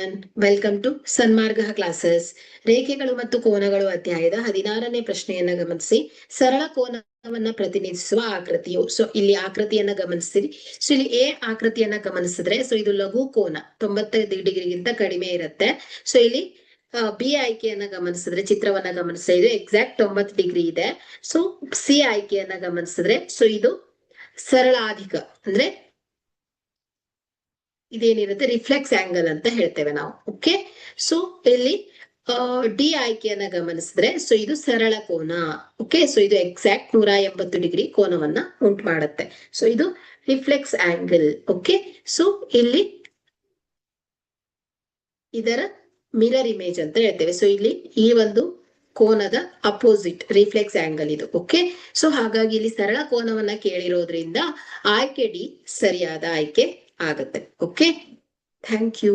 Everyone, welcome to Sanmarga classes. ರೇಖೆಗಳು ಮತ್ತು ಕೋನಗಳು ಅಧ್ಯಾಯದ 16ನೇ ಪ್ರಶ್ನೆಯನ್ನ ಗಮನಿಸಿ. ಸರಳ ಕೋನವನ್ನ ಪ್ರತಿನಿಧಿಸುವ ಆಕೃತಿಯು. ಸೊ ಇಲ್ಲಿ ಆಕೃತಿಯನ್ನ ಗಮನಿಸ್ತೀರಿ. ಸೊ ಇಲ್ಲಿ ಎ ಆಕೃತಿಯನ್ನ ಗಮನಿಸಿದ್ರೆ, ಸೊ ಇದು ಲಘು ಕೋನ 95 ಡಿಗ್ರಿಗಿಂತ ಕಡಿಮೆ ಇರುತ್ತೆ. ಸೊ ಇಲ್ಲಿ ಬಿ ಆಯ್ಕೆಯನ್ನ ಗಮನಿಸಿದ್ರೆ, ಚಿತ್ರವನ್ನ ಗಮನಿಸಿದ್ರೆ ಇದು ಎಕ್ಸಾಕ್ಟ್ 90 ಡಿಗ್ರಿ ಇದೆ. ಸೊ ಸಿ ಆಯ್ಕೆಯನ್ನ ಗಮನಿಸಿದ್ರೆ, ಸೊ ಇದು ಸರಳಾಧಿಕ ಅಂದ್ರೆ ಇದೇನಿರುತ್ತೆ ರಿಫ್ಲೆಕ್ಸ್ ಆಂಗಲ್ ಅಂತ ಹೇಳ್ತೇವೆ ನಾವು. ಓಕೆ, ಸೊ ಇಲ್ಲಿ ಡಿ ಆಯ್ಕೆಯನ್ನ ಗಮನಿಸಿದ್ರೆ, ಸೊ ಇದು ಸರಳ ಕೋನ. ಓಕೆ, ಸೊ ಇದು ಎಕ್ಸಾಕ್ಟ್ 180 ಡಿಗ್ರಿ ಕೋನವನ್ನ ಉಂಟು ಮಾಡುತ್ತೆ. ಸೊ ಇದು ರಿಫ್ಲೆಕ್ಸ್ ಆಂಗಲ್. ಓಕೆ, ಸೊ ಇಲ್ಲಿ ಇದರ ಮಿರರ್ ಇಮೇಜ್ ಅಂತ ಹೇಳ್ತೇವೆ. ಸೊ ಇಲ್ಲಿ ಈ ಒಂದು ಕೋನದ ಅಪೋಸಿಟ್ ರಿಫ್ಲೆಕ್ಸ್ ಆಂಗಲ್ ಇದು. ಓಕೆ, ಸೊ ಹಾಗಾಗಿ ಇಲ್ಲಿ ಸರಳ ಕೋನವನ್ನ ಕೇಳಿರೋದ್ರಿಂದ ಆಯ್ಕೆ ಡಿ ಸರಿಯಾದ ಆಯ್ಕೆ ಆಗತ್ತೆ. Okay, thank you.